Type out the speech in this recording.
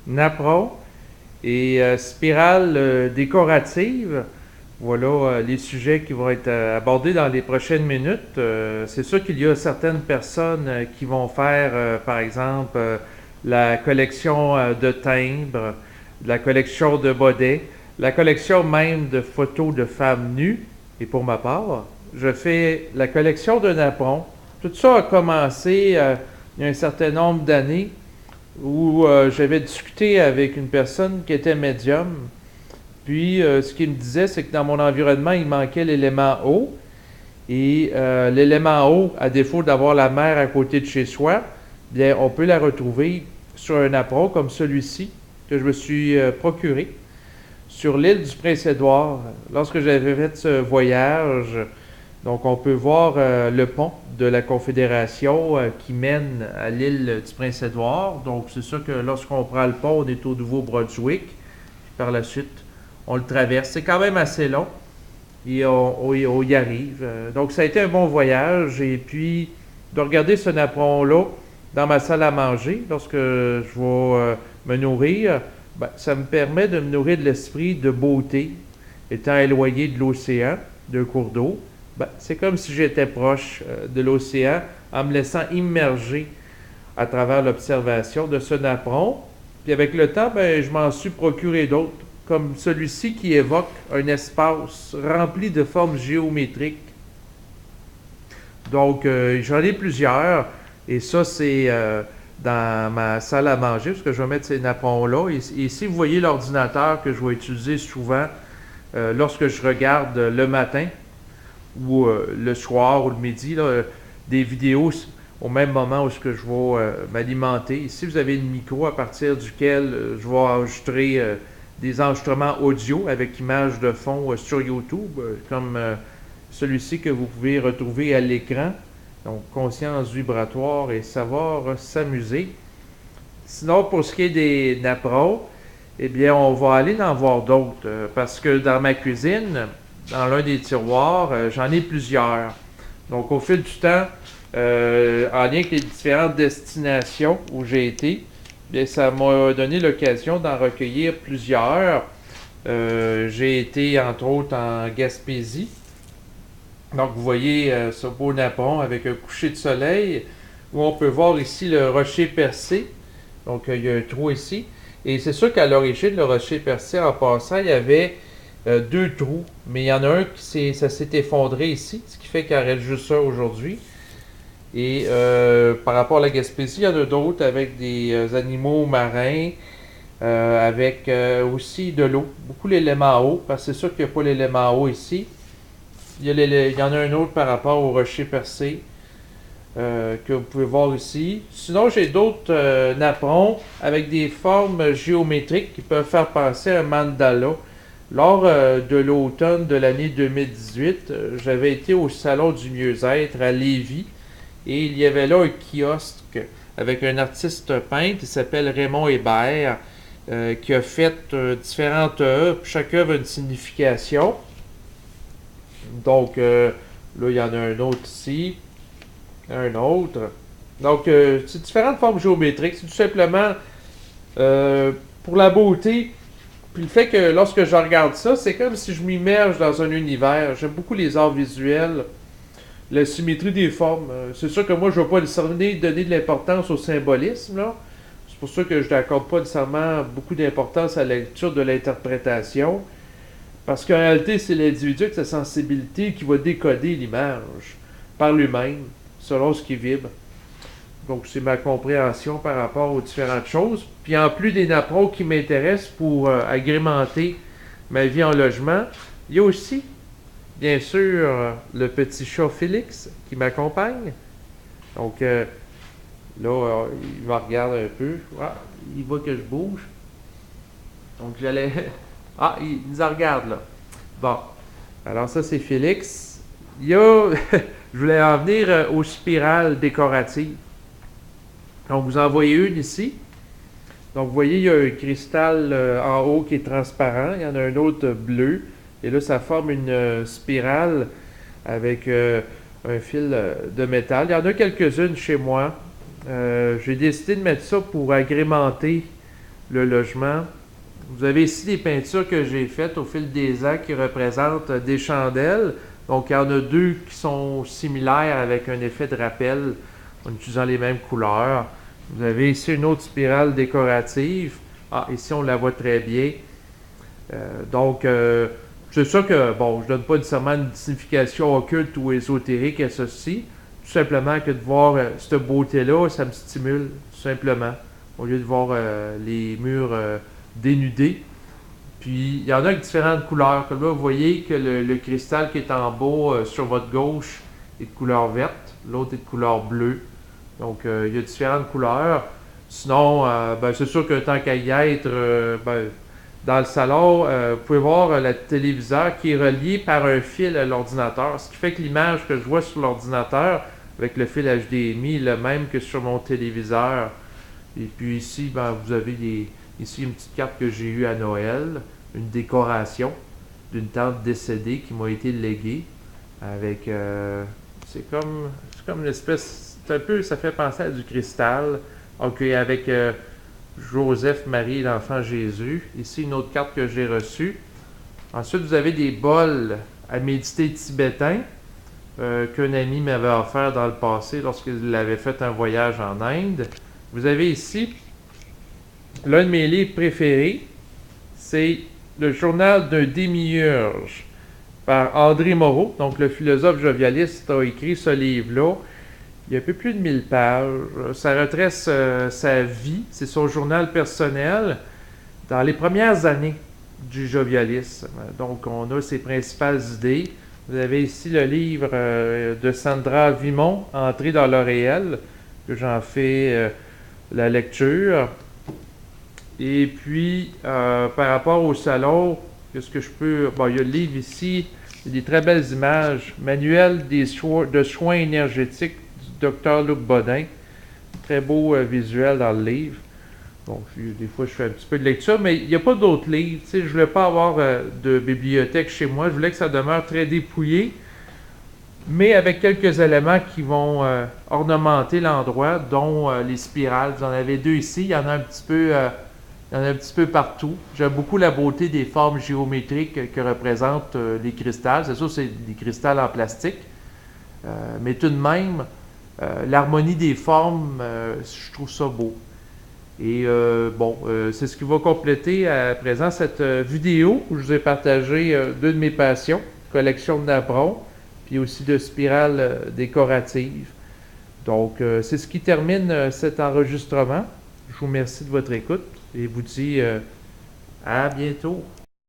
napperon et spirale décorative. Voilà les sujets qui vont être abordés dans les prochaines minutes. C'est sûr qu'il y a certaines personnes qui vont faire, par exemple, la collection de timbres, la collection de bodets, la collection même de photos de femmes nues. Et pour ma part, je fais la collection de napperons. Tout ça a commencé il y a un certain nombre d'années où j'avais discuté avec une personne qui était médium. Puis, ce qu'il me disait, c'est que dans mon environnement, il manquait l'élément eau. Et l'élément eau, à défaut d'avoir la mer à côté de chez soi, bien, on peut la retrouver sur un napperon comme celui-ci que je me suis procuré sur l'île du Prince-Édouard. Lorsque j'avais fait ce voyage, donc on peut voir le pont de la Confédération qui mène à l'île du Prince-Édouard. Donc, c'est sûr que lorsqu'on prend le pont, on est au Nouveau-Brunswick. Par la suite, on le traverse. C'est quand même assez long et on y arrive. Donc, ça a été un bon voyage. Et puis, de regarder ce napperon-là dans ma salle à manger, lorsque je vais me nourrir, ben, ça me permet de me nourrir de l'esprit de beauté, étant éloigné de l'océan, d'un cours d'eau. Ben, c'est comme si j'étais proche de l'océan en me laissant immerger à travers l'observation de ce napperon. Puis avec le temps, ben, je m'en suis procuré d'autres, comme celui-ci qui évoque un espace rempli de formes géométriques. Donc, j'en ai plusieurs, et ça, c'est dans ma salle à manger, parce que je vais mettre ces napperons-là. Et ici, vous voyez l'ordinateur que je vais utiliser souvent lorsque je regarde le matin ou le soir ou le midi, là, des vidéos au même moment où je vais m'alimenter. Ici, vous avez le micro à partir duquel je vais enregistrer des enregistrements audio avec images de fond sur YouTube, comme celui-ci que vous pouvez retrouver à l'écran. Donc, conscience vibratoire et savoir s'amuser. Sinon, pour ce qui est des napperons, eh bien, on va aller en voir d'autres. Parce que dans ma cuisine, dans l'un des tiroirs, j'en ai plusieurs. Donc, au fil du temps, en lien avec les différentes destinations où j'ai été, bien, ça m'a donné l'occasion d'en recueillir plusieurs. J'ai été, entre autres, en Gaspésie. Donc, vous voyez ce beau napperon avec un coucher de soleil, où on peut voir ici le rocher percé. Donc, il y a un trou ici. Et c'est sûr qu'à l'origine, le rocher percé, en passant, il y avait deux trous. Mais il y en a un ça s'est effondré ici, ce qui fait qu'il en reste juste un aujourd'hui. Et par rapport à la Gaspésie, il y en a d'autres avec des animaux marins, avec aussi de l'eau. Beaucoup l'élément eau, parce que c'est sûr qu'il n'y a pas l'élément eau ici. Il y en a un autre par rapport au rocher percé que vous pouvez voir ici. Sinon, j'ai d'autres napperons avec des formes géométriques qui peuvent faire penser à un mandala. Lors de l'automne de l'année 2018, j'avais été au Salon du mieux-être à Lévis et il y avait là un kiosque avec un artiste peintre, il s'appelle Raymond Hébert, qui a fait différentes œuvres. Chaque œuvre a une signification. Donc, là, il y en a un autre ici, un autre. Donc, c'est différentes formes géométriques. C'est tout simplement pour la beauté. Puis le fait que lorsque je regarde ça, c'est comme si je m'immerge dans un univers. J'aime beaucoup les arts visuels, la symétrie des formes. C'est sûr que moi, je ne vais pas nécessairement donner de l'importance au symbolisme, là. C'est pour ça que je n'accorde pas nécessairement beaucoup d'importance à la lecture de l'interprétation. Parce qu'en réalité, c'est l'individu avec sa sensibilité qui va décoder l'image par lui-même, selon ce qui vibre. Donc, c'est ma compréhension par rapport aux différentes choses. Puis, en plus des napperons qui m'intéressent pour agrémenter ma vie en logement, il y a aussi, bien sûr, le petit chat Félix qui m'accompagne. Donc, là, il me regarde un peu. Ah, il voit que je bouge. Donc, j'allais... Ah, il nous regarde, là. Bon. Alors, ça, c'est Félix. Il y a... Je voulais en venir aux spirales décoratives. Donc, vous en voyez une ici. Donc, vous voyez, il y a un cristal en haut qui est transparent. Il y en a un autre bleu. Et là, ça forme une spirale avec un fil de métal. Il y en a quelques-unes chez moi. J'ai décidé de mettre ça pour agrémenter le logement. Vous avez ici des peintures que j'ai faites au fil des ans qui représentent des chandelles. Donc, il y en a deux qui sont similaires avec un effet de rappel en utilisant les mêmes couleurs. Vous avez ici une autre spirale décorative. Ah, ici, on la voit très bien. Donc, c'est sûr que, bon, je ne donne pas nécessairement une signification occulte ou ésotérique à ceci. Tout simplement que de voir cette beauté-là, ça me stimule, tout simplement. Au lieu de voir les murs dénudés. Puis, il y en a avec différentes couleurs. Comme là, vous voyez que le cristal qui est en bas sur votre gauche est de couleur verte. L'autre est de couleur bleue. Donc, il y a différentes couleurs. Sinon, ben, c'est sûr que tant qu'à y être, ben, dans le salon, vous pouvez voir le téléviseur qui est relié par un fil à l'ordinateur. Ce qui fait que l'image que je vois sur l'ordinateur avec le fil HDMI est le même que sur mon téléviseur. Et puis ici, ben, vous avez ici une petite carte que j'ai eue à Noël, une décoration d'une tante décédée qui m'a été léguée avec c'est comme une espèce, c'est un peu, ça fait penser à du cristal. Ok, avec Joseph, Marie et l'enfant Jésus. Ici, une autre carte que j'ai reçue. Ensuite, vous avez des bols à méditer tibétain qu'un ami m'avait offert dans le passé lorsqu'il avait fait un voyage en Inde. Vous avez ici l'un de mes livres préférés, c'est Le journal d'un démiurge par André Moreau. Donc, le philosophe jovialiste a écrit ce livre-là. Il y a un peu plus de 1000 pages. Ça retrace sa vie, c'est son journal personnel dans les premières années du jovialisme. Donc, on a ses principales idées. Vous avez ici le livre de Sandra Vimont, Entrée dans le réel, que j'en fais la lecture. Et puis, par rapport au salon, qu'est-ce que je peux... Bon, il y a le livre ici, il y a des très belles images. Manuel de soins énergétiques du Dr Luc Bodin. Très beau visuel dans le livre. Donc, des fois, je fais un petit peu de lecture, mais il n'y a pas d'autres livres. Tu sais, je ne voulais pas avoir de bibliothèque chez moi. Je voulais que ça demeure très dépouillé, mais avec quelques éléments qui vont ornementer l'endroit, dont les spirales. Vous en avez deux ici. Il y en a un petit peu, il y en a un petit peu partout. J'aime beaucoup la beauté des formes géométriques que représentent les cristals. C'est sûr, c'est des cristals en plastique, mais tout de même, l'harmonie des formes, je trouve ça beau. Et bon, c'est ce qui va compléter à présent cette vidéo où je vous ai partagé deux de mes passions, collection de napperons, puis aussi de spirales décoratives. Donc, c'est ce qui termine cet enregistrement. Je vous remercie de votre écoute et vous dis à bientôt.